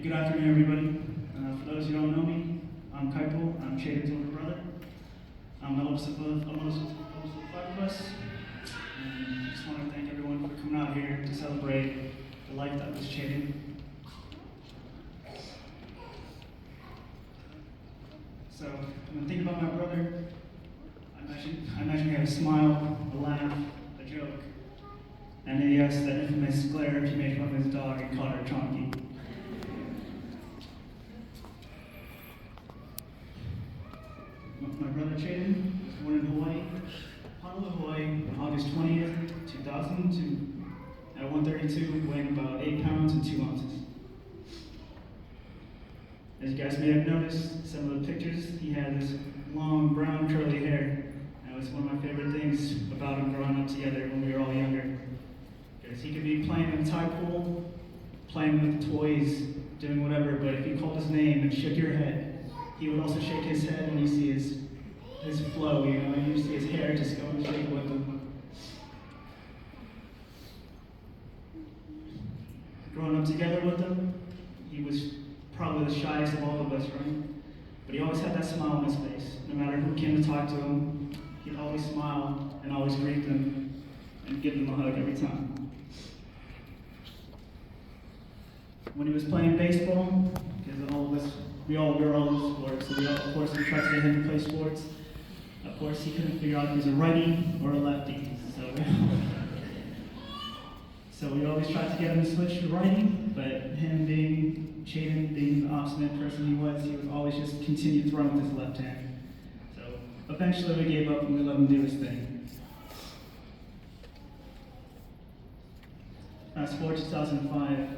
Good afternoon, everybody. For those who don't know me, I'm Kaipo. I'm Shaden's older brother. I'm the oldest of the five of us. And I just want to thank everyone for coming out here to celebrate the life that was Shaden. So when I think about my brother, I imagine he had a smile, a laugh, a joke, and then yes, that infamous glare he made fun of his dog and called her Chonky. My brother Shaden was born in Hawaii, Honolulu, Hawaii, on August 20th, 2002, at 132, weighing about 8 pounds and 2 ounces. As you guys may have noticed, some of the pictures, he had this long, brown, curly hair. That was one of my favorite things about him growing up together when we were all younger. Because he could be playing in the tide pool, playing with toys, doing whatever, but if you called his name and shook your head, he would also shake his head and you see his flow, you know, and you see his hair just go and shake with him. Growing up together with him, he was probably the shyest of all of us, right? But he always had that smile on his face. No matter who came to talk to him, he'd always smile and always greet them and give them a hug every time. When he was playing baseball, because all of us, we were all in sports, so of course we tried to get him to play sports. Of course he couldn't figure out if he was a righty or a lefty, so we always tried to get him to switch to righty, but him being Shaden, being the obstinate person he would always just continue throwing with his left hand. So eventually we gave up and we let him do his thing. Fast forward to 2005,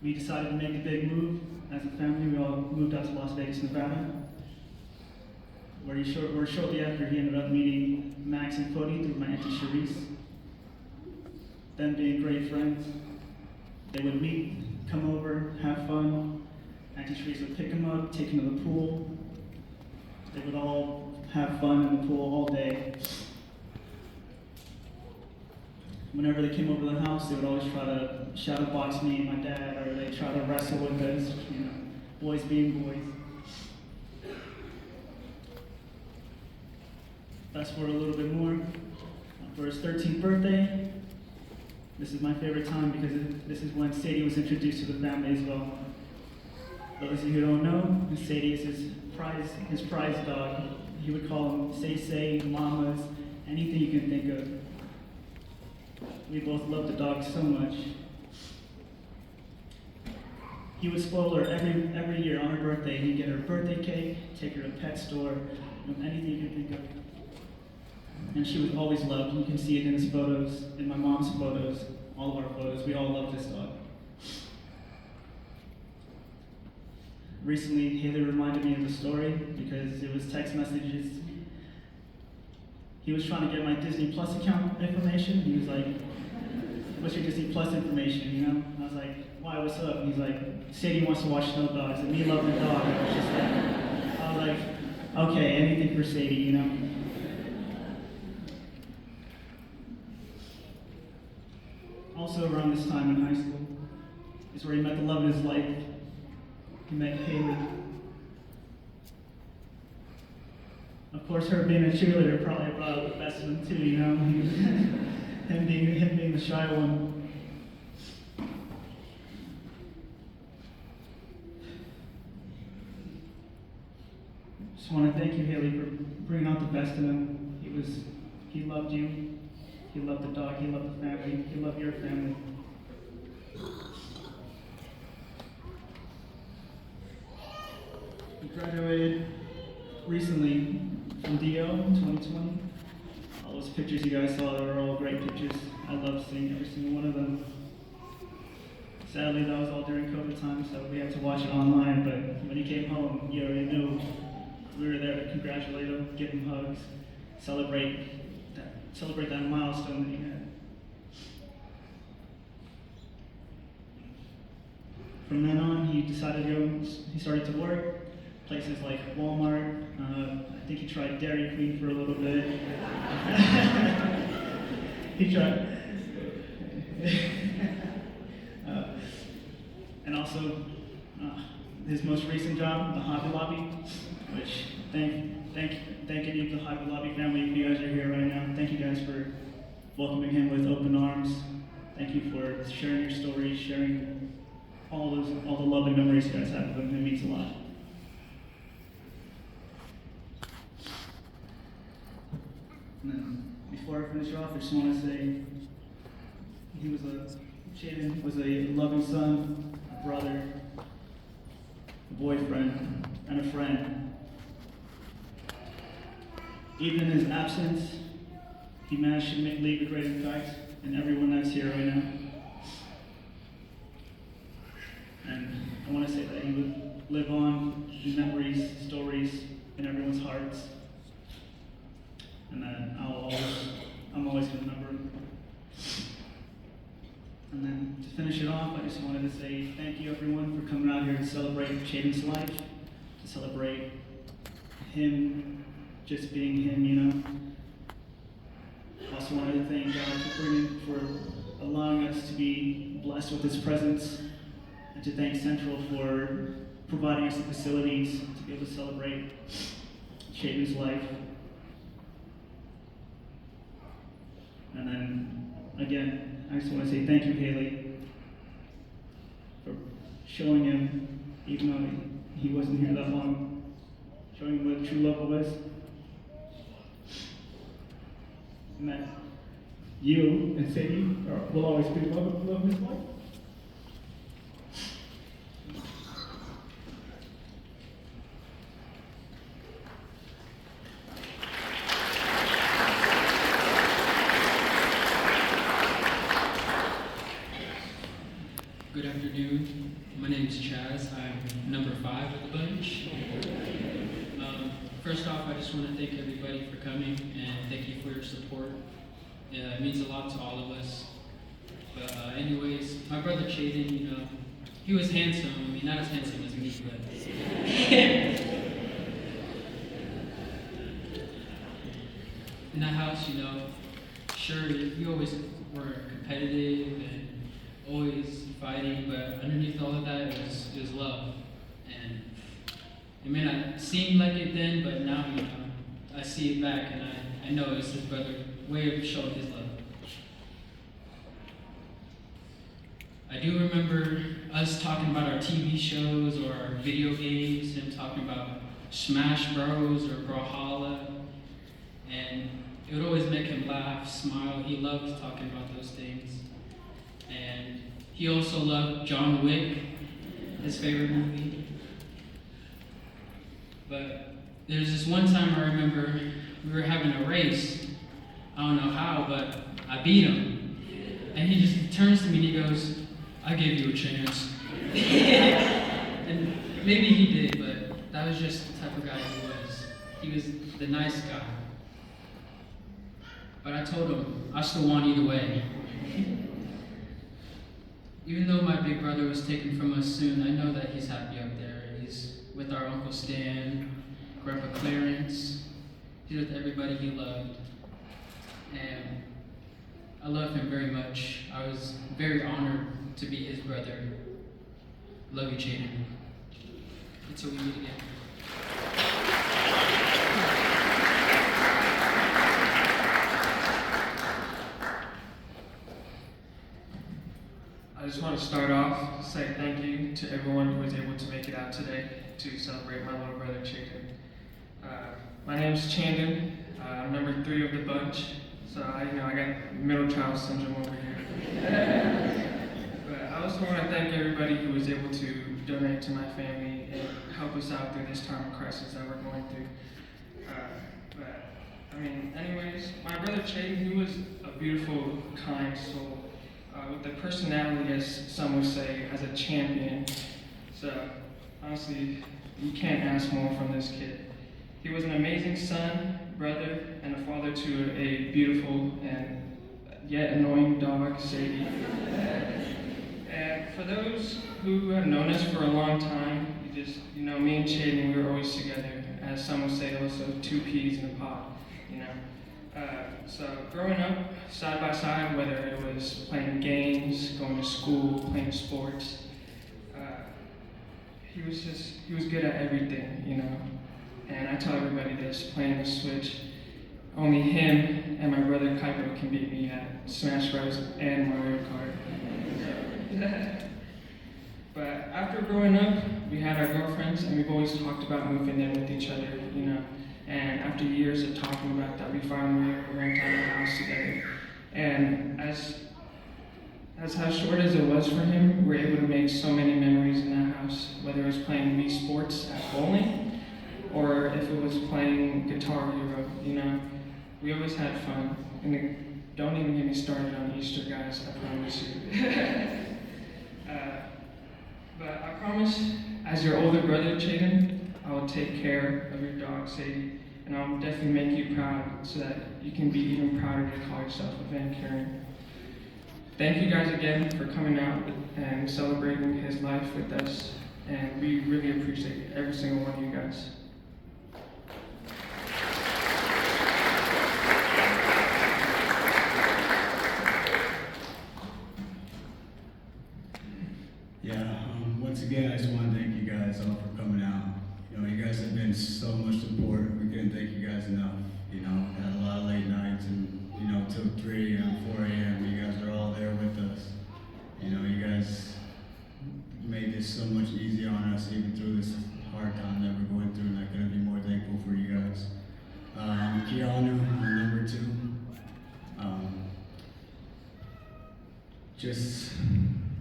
we decided to make a big move. As a family, we all moved out to Las Vegas, Nevada, where shortly after he ended up meeting Max and Cody through my auntie Charisse. Them being great friends, they would meet, come over, have fun. Auntie Charisse would pick them up, take them to the pool. They would all have fun in the pool all day. Whenever they came over to the house, they would always try to shadow box me and my dad, or they try to wrestle with us, you know, boys being boys. Fast forward a little bit more. For his 13th birthday, this is my favorite time because this is when Sadie was introduced to the family as well. Those of you who don't know, Sadie is his prize dog. He would call them Say, Mamas, anything you can think of. We both loved the dog so much. He would spoil her every year on her birthday. He'd get her a birthday cake, take her to a pet store, anything you can think of. And she was always loved. You can see it in his photos, in my mom's photos, all of our photos. We all loved this dog. Recently, Haley reminded me of the story because it was text messages. He was trying to get my Disney Plus account information. He was like, "What's your Disney Plus information?" You know? And I was like, "Why? What's up?" And he's like, "Sadie wants to watch Snow Dogs, and me loving the dog." I was like, "Okay, anything for Sadie," you know? Also around this time in high school is where he met the love of his life. He met Haley. Of course, her being a cheerleader probably brought out the best of him too, you know? him being the shy one. Just want to thank you, Haley, for bringing out the best in him. He loved you. He loved the dog. He loved the family. He loved your family. He graduated recently from DO in 2020. All those pictures you guys saw, they were all great pictures. I loved seeing every single one of them. Sadly, that was all during COVID time, so we had to watch it online, but when he came home, you already knew we were there to congratulate him, give him hugs, celebrate that milestone that he had. From then on, he started to work, places like Walmart. I think he tried Dairy Queen for a little bit. He tried. And also uh, his most recent job, the Hobby Lobby, which thank any of the Hobby Lobby family if you guys are here right now. Thank you guys for welcoming him with open arms. Thank you for sharing your stories, sharing all the lovely memories you guys have with him. It means a lot. And then before I finish off, I just want to say Shaden was a loving son, a brother, a boyfriend, and a friend. Even in his absence, he managed to leave a great impact in everyone that's here right now. And I want to say that he would live on in memories, stories, in everyone's hearts. And that I'm always going to remember him. And then to finish it off, I just wanted to say thank you everyone for coming out here to celebrate Shaden's life, to celebrate him just being him, you know. Also wanted to thank God for allowing us to be blessed with his presence, and to thank Central for providing us the facilities to be able to celebrate Shaden's life. And then, again, I just want to say thank you, Haley, for showing him, even though he wasn't here that long, showing him what true love was. And that you and Sadie will always be the love of his life. Good afternoon. My name is Chaz. I'm number 5 of the bunch. First off, I just want to thank everybody for coming and thank you for your support. It means a lot to all of us. But anyways, my brother Shaden, you know, he was handsome. I mean, not as handsome as me, but in that house, you know, sure, you always were competitive and always fighting, but underneath all of that, it was love. And it may not seem like it then, but now, you know, I see it back and I know it's his brother's way of showing his love. I do remember us talking about our TV shows or our video games, him talking about Smash Bros. Or Brawlhalla, and it would always make him laugh, smile. He loved talking about those things. And he also loved John Wick, his favorite movie. But there's this one time I remember we were having a race. I don't know how, but I beat him. And he just turns to me and he goes, "I gave you a chance." And maybe he did, but that was just the type of guy he was. He was the nice guy. But I told him, I still won either way. Even though my big brother was taken from us soon, I know that he's happy up there. He's with our Uncle Stan, Grandpa Clarence. He's with everybody he loved. And I love him very much. I was very honored to be his brother. Love you, Shaden. Until we meet again. I just want to start off saying thank you to everyone who was able to make it out today to celebrate my little brother, Shaden. My name is Chandon. I'm number 3 of the bunch, so I got middle child syndrome over here. But I also want to thank everybody who was able to donate to my family and help us out through this time of crisis that we're going through. Anyways, my brother Shaden, he was a beautiful, kind soul. With the personality, as some would say, as a champion. So, honestly, you can't ask more from this kid. He was an amazing son, brother, and a father to a beautiful and yet annoying dog, Sadie. And for those who have known us for a long time, me and Shaden, we were always together. As some would say, also 2 peas in a pod, So growing up side by side, whether it was playing games, going to school, playing sports, he was good at everything, you know. And I tell everybody this, playing the Switch, only him and my brother Kuiper can beat me at Smash Bros. And Mario Kart. But after growing up, we had our girlfriends, and we've always talked about moving in with each other, you know. And after years of talking about that, we finally rent out a house together. And as how short as it was for him, we were able to make so many memories in that house, whether it was playing Wii Sports at bowling, or if it was playing Guitar Hero, you know. We always had fun. And don't even get me started on Easter, guys, I promise you. But I promise, as your older brother, Chaden, I will take care of your dog, Sadie, and I'll definitely make you proud so that you can be even prouder to call yourself a Vankuren. Thank you guys again for coming out and celebrating his life with us, and we really appreciate every single one of you guys. Yeah, once again, I just want to thank you guys all for coming out. You know, you guys have been so much support. We couldn't thank you guys enough. You know, had a lot of late nights and, you know, till 3 a.m., 4 a.m. You guys are all there with us. You know, you guys made this so much easier on us, even through this hard time that we're going through, and I couldn't be more thankful for you guys. Keanu, number 2. Just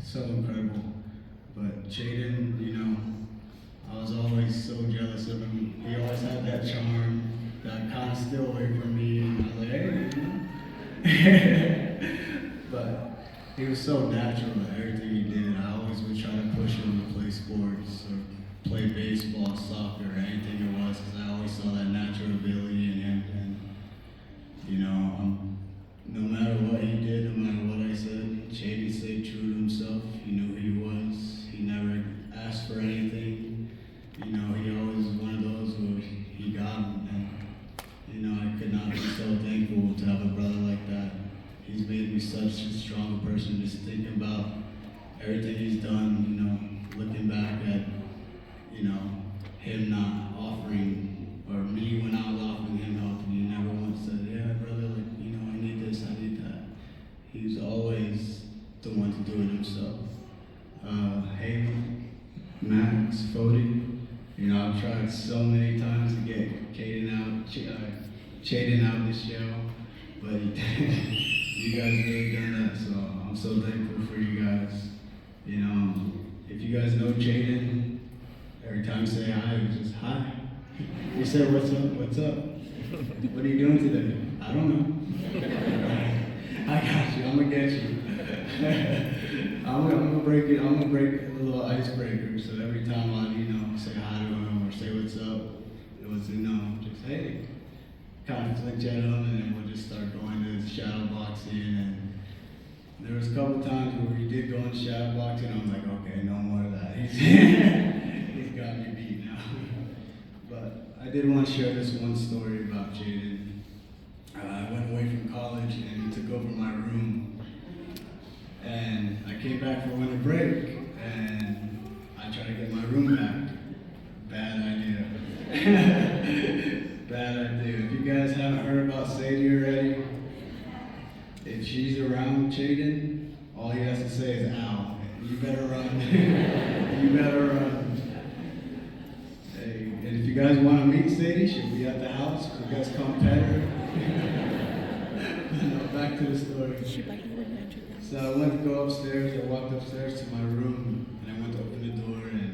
so incredible. But Chaden, you know, I was always so jealous of him. He always had that charm that kind of still away from me. And I was like, hey, you know. But he was so natural at everything he did. I always would try to push him to play sports or play baseball, soccer, anything it was, because I always saw that natural ability in him. And, you know, no matter what he did, no matter what I said, Chaden stayed true to himself. He knew who he was. He never asked for anything. You know, he always was one of those who he got him. And, you know, I could not be so thankful to have a brother like that. He's made me such a stronger person, just thinking about everything he's done, you know, looking back at, you know, him not offering, or me when I was offering him help, and he never once said, yeah, brother, like, you know, I need this, I need that. He's always the one to do it himself. Haley, Max, Fody, you know, I've tried so many times to get Chaden out of the show, but you guys really done that, so I'm so thankful for you guys. You know, if you guys know Chaden, every time you say hi, it's just hi. You say what's up, what's up? What are you doing today? I don't know. I got you, I'm gonna get you. I'm gonna break a little icebreaker, so every time I, you know, say hi to him or say what's up, it was, you know, just hey, kind of flinch at him, and then we'll just start going to the shadow boxing. And there was a couple times where he did go in shadow boxing, I'm like, okay, no more of that. He's got me beat now. But I did want to share this one story about Chaden. I went away from college and he took over my room. And I came back for winter break and I tried to get my room back. Bad idea. Bad idea. If you guys haven't heard about Sadie already, if she's around Chaden, all he has to say is ow. You better run. You better run. Hey, and if you guys want to meet Sadie, she'll be at the house. You guys come pet her. No, back to the story. So I went to go upstairs. I walked upstairs to my room and I went to open the door and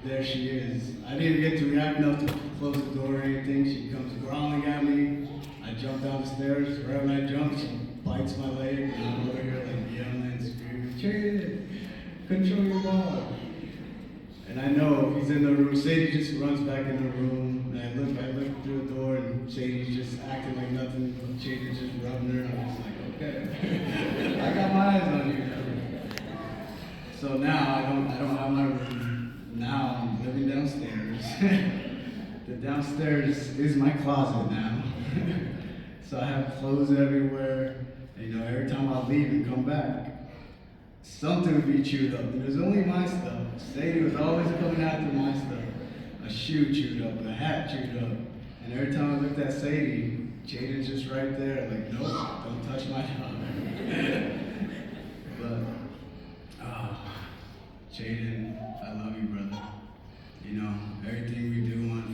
there she is. I didn't get to react enough to close the door or anything. She comes growling at me. I jump down the stairs. Right when I jump, she bites my leg and I'm over here like yelling and screaming, Chaden, control your dog. And I know he's in the room. Sadie just runs back in the room and I look through the door and Sadie's just acting like nothing. Chaden's just rubbing her and I'm just like, okay. I got my eyes on you. So now I don't have my room. Now I'm living downstairs. The downstairs is my closet now. So I have clothes everywhere. And, you know, every time I leave and come back, something would be chewed up. It was only my stuff. Sadie was always coming after my stuff. A shoe chewed up, a hat chewed up. And every time I looked at Sadie, Jaden's just right there, like, nope, don't touch my dog. But, Jaden, I love you, brother. You know, everything we do on